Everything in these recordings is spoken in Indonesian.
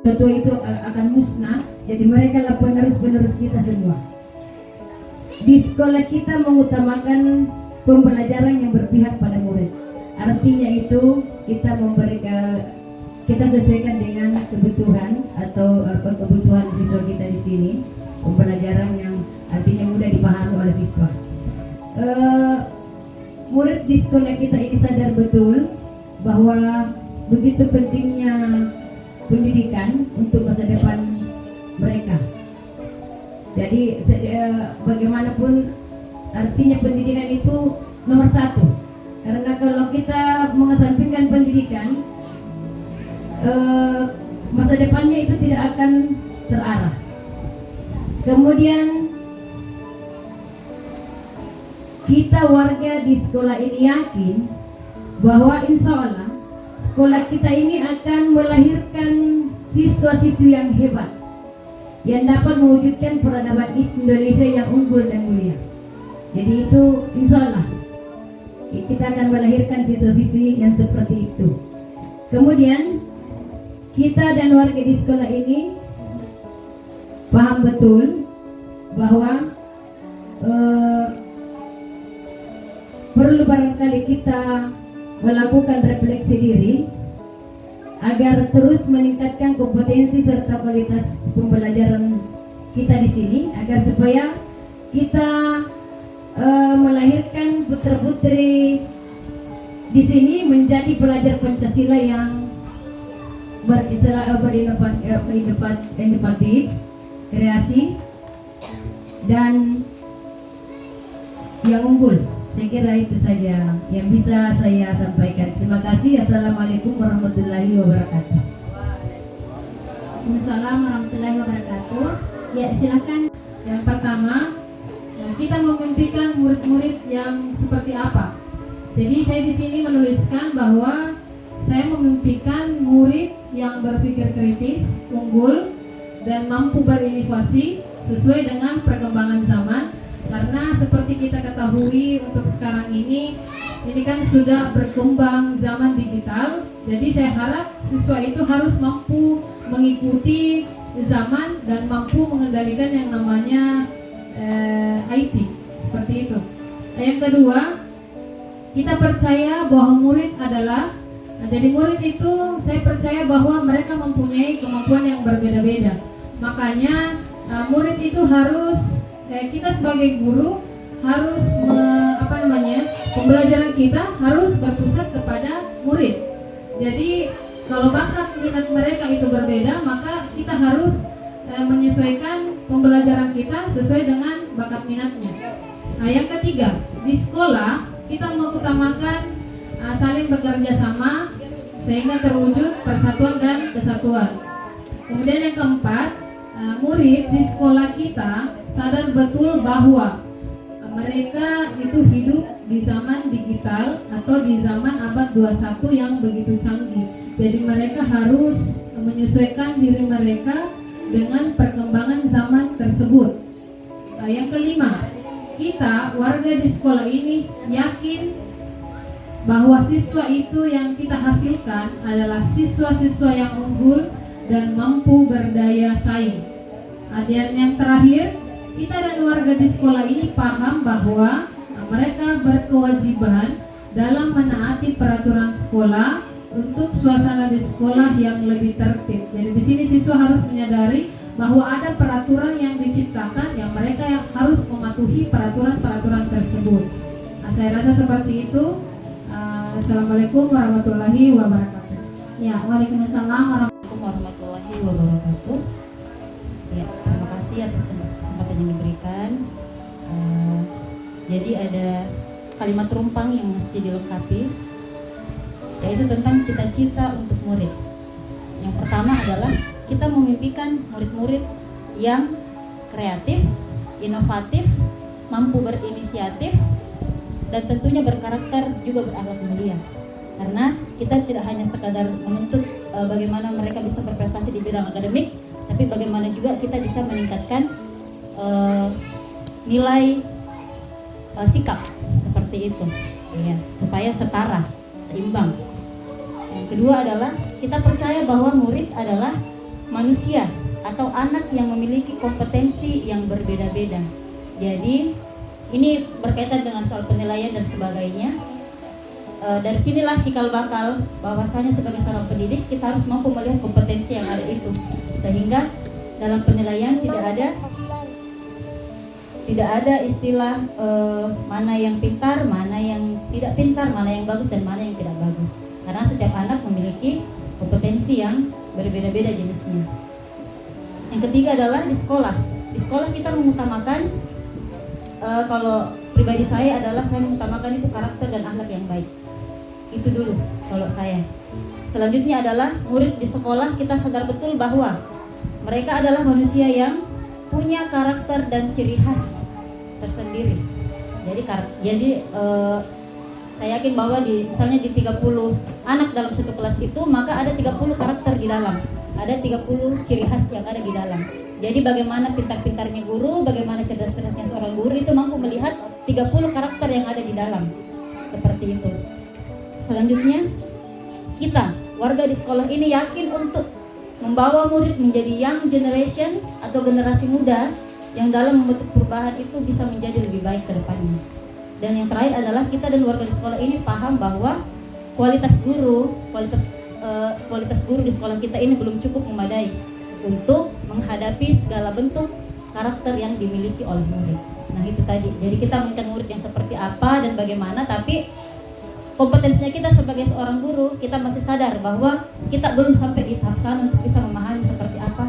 Tua itu akan musnah. Jadi mereka lah penerus-penerus kita semua. Di sekolah kita mengutamakan pembelajaran yang berpihak pada murid. Artinya itu kita kita sesuaikan dengan kebutuhan atau kebutuhan siswa kita di sini. Pembelajaran yang artinya mudah dipahami oleh siswa. Murid di sekolah kita ini sadar betul bahwa begitu pentingnya pendidikan untuk masa depan mereka. Jadi bagaimanapun artinya pendidikan itu nomor satu. Karena kalau kita mengesampingkan pendidikan, masa depannya itu tidak akan terarah. Kemudian kita warga di sekolah ini yakin bahwa insya Allah sekolah kita ini akan melahirkan siswa-siswi yang hebat yang dapat mewujudkan peradaban Indonesia yang unggul dan mulia. Jadi itu insya Allah kita akan melahirkan siswa-siswi yang seperti itu. Kemudian kita dan warga di sekolah ini paham betul bahwa perlu barangkali kita melakukan refleksi diri agar terus meningkatkan kompetensi serta kualitas pembelajaran kita di sini, agar supaya kita melahirkan putra-putri di sini menjadi pelajar Pancasila yang inovatif, kreasi, dan yang unggul. Saya kira itu saja yang bisa saya sampaikan. Terima kasih. Assalamualaikum warahmatullahi wabarakatuh. Waalaikumsalam warahmatullahi wabarakatuh. Ya, silakan. Yang pertama, kita memimpikan murid-murid yang seperti apa. Jadi saya di sini menuliskan bahwa saya memimpikan murid yang berpikir kritis, unggul, dan mampu berinovasi sesuai dengan perkembangan zaman. Karena seperti kita ketahui untuk sekarang ini kan sudah berkembang zaman digital. Jadi saya harap siswa itu harus mampu mengikuti zaman dan mampu mengendalikan yang namanya IT, seperti itu. Yang kedua, kita percaya bahwa murid adalah jadi murid itu saya percaya bahwa mereka mempunyai kemampuan yang berbeda-beda. Makanya murid itu harus kita sebagai guru harus pembelajaran kita harus berpusat kepada murid. Jadi kalau bakat minat mereka itu berbeda, maka kita harus menyesuaikan pembelajaran kita sesuai dengan bakat minatnya. Nah, yang ketiga, di sekolah kita mengutamakan saling bekerja sama sehingga terwujud persatuan dan kesatuan. Kemudian yang keempat, murid di sekolah kita sadar betul bahwa mereka itu hidup di zaman digital atau di zaman abad 21 yang begitu canggih. Jadi mereka harus menyesuaikan diri mereka dengan perkembangan zaman tersebut. Nah, yang kelima, kita warga di sekolah ini yakin bahwa siswa itu yang kita hasilkan adalah siswa-siswa yang unggul dan mampu berdaya saing. Dan yang terakhir, kita dan warga di sekolah ini paham bahwa mereka berkewajiban dalam menaati peraturan sekolah untuk suasana di sekolah yang lebih tertib. Jadi di sini siswa harus menyadari bahwa ada peraturan yang diciptakan yang mereka yang harus mematuhi peraturan-peraturan tersebut. Nah, saya rasa seperti itu. Assalamualaikum warahmatullahi wabarakatuh. Ya, waalaikumsalam warahmatullahi wabarakatuh. Ya, terima kasih atas kesempatan yang diberikan. Jadi ada kalimat rumpang yang mesti dilengkapi, yaitu tentang cita-cita untuk murid. Yang pertama adalah kita memimpikan murid-murid yang kreatif, inovatif, mampu berinisiatif, dan tentunya berkarakter juga berakhlak mulia. Karena kita tidak hanya sekadar menuntut bagaimana mereka bisa berprestasi di bidang akademik, tapi bagaimana juga kita bisa meningkatkan nilai sikap seperti itu, ya, supaya setara, seimbang. Yang kedua adalah kita percaya bahwa murid adalah manusia atau anak yang memiliki kompetensi yang berbeda-beda. Jadi ini berkaitan dengan soal penilaian dan sebagainya. Dari sinilah cikal bakal bahwasanya sebagai seorang pendidik kita harus mampu melihat kompetensi yang ada itu, sehingga dalam penilaian tidak ada istilah mana yang pintar, mana yang tidak pintar, mana yang bagus dan mana yang tidak bagus, karena setiap anak memiliki kompetensi yang berbeda-beda jenisnya. Yang ketiga adalah di sekolah. Di sekolah kita mengutamakan, kalau pribadi saya adalah saya mengutamakan itu karakter dan akhlak yang baik. Itu dulu kalau saya. Selanjutnya adalah murid di sekolah kita sadar betul bahwa mereka adalah manusia yang punya karakter dan ciri khas tersendiri. Jadi saya yakin bahwa misalnya di 30 anak dalam satu kelas itu, maka ada 30 karakter di dalam. Ada 30 ciri khas yang ada di dalam. Jadi bagaimana pintar-pintarnya guru, bagaimana cerdas-cerdasnya seorang guru itu mampu melihat 30 karakter yang ada di dalam. Seperti itu. Selanjutnya, kita warga di sekolah ini yakin untuk membawa murid menjadi young generation atau generasi muda yang dalam membentuk perubahan itu bisa menjadi lebih baik ke depannya. Dan yang terakhir adalah kita dan warga di sekolah ini paham bahwa kualitas guru di sekolah kita ini belum cukup memadai untuk menghadapi segala bentuk karakter yang dimiliki oleh murid. Nah itu tadi, jadi kita menginginkan murid yang seperti apa dan bagaimana, tapi kompetensinya kita sebagai seorang guru, kita masih sadar bahwa kita belum sampai di tahap sana untuk bisa memahami seperti apa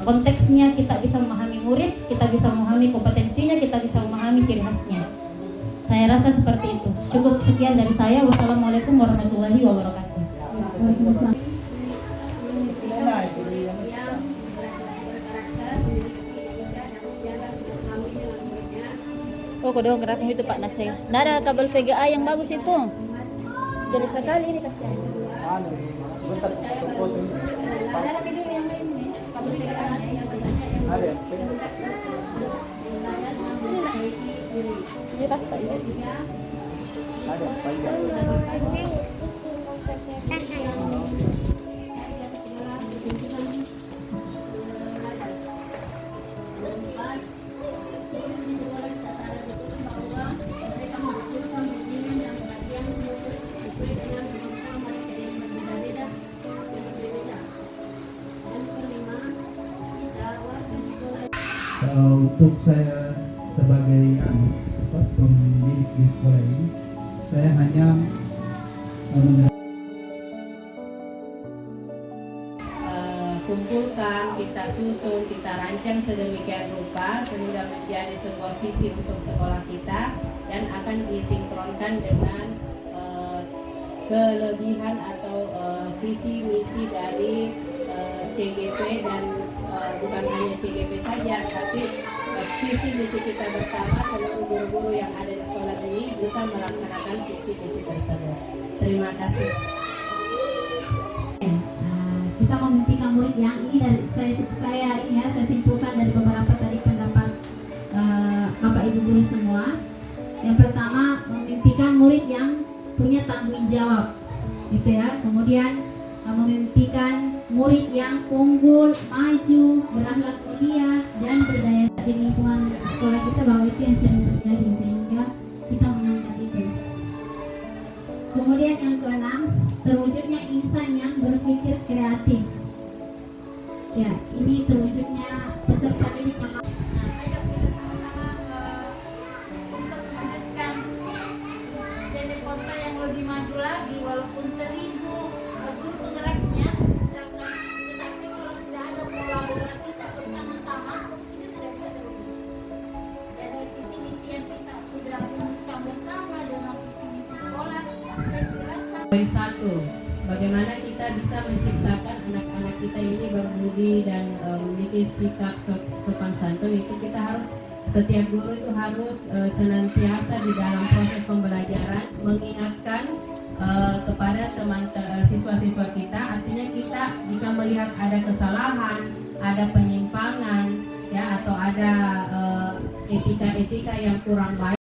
konteksnya, kita bisa memahami murid, kita bisa memahami kompetensinya, kita bisa memahami ciri khasnya. Saya rasa seperti itu. Cukup sekian dari saya. Wassalamualaikum warahmatullahi wabarakatuh. Oh, kodong kerakmu itu Pak Nasir. Nggak ada kabel VGA yang bagus itu. Jadi sekali ini kasihan. Sebentar, foto ini. Ada lagi dulu yang lain nih. Kabel VGA-nya yang Ada. ini tas tak ini. Ada, panjang. Untuk saya sebagai pemilik di sekolah ini, saya hanya kumpulkan, kita susun, kita rancang sedemikian rupa sehingga menjadi sebuah visi untuk sekolah kita dan akan disinkronkan dengan kelebihan atau visi misi dari CGP dan bukan hanya CGP saja, tapi visi misi kita bersama seluruh guru-guru yang ada di sekolah ini bisa melaksanakan visi misi tersebut. Terima kasih. Kita memimpikan murid yang ini dari saya simpulkan dari beberapa tadi pendapat Bapak Ibu guru semua. Yang pertama, memimpikan murid yang punya tanggung jawab, gitu ya. Kemudian memimpikan murid yang unggul, maju, berakhlak mulia dan berdaya di lingkungan sekolah kita, bahwa itu yang sering terjadi sehingga kita mengangkat itu. Kemudian yang keenam, terwujudnya insan yang berpikir kreatif. Ya, ini terwujudnya peserta didik yang ayo kita sama-sama untuk mewujudkan jadi kota yang lebih maju lagi, walaupun 1000 guru penggeraknya misalkan, tetapi kalau tidak ada kolaborasi tak bersama-sama itu tidak bisa terwujud. Jadi visi misi yang kita sudah rumuskan bersama dengan visi misi sekolah, saya kira Poin 1, bagaimana kita bisa menciptakan anak-anak kita ini berbudi dan memiliki sikap sopan santun. Itu kita harus, setiap guru itu harus senantiasa di dalam proses pembelajaran mengingatkan kepada siswa-siswa kita. Artinya kita jika melihat ada kesalahan, ada penyimpangan ya, atau ada etika-etika yang kurang baik,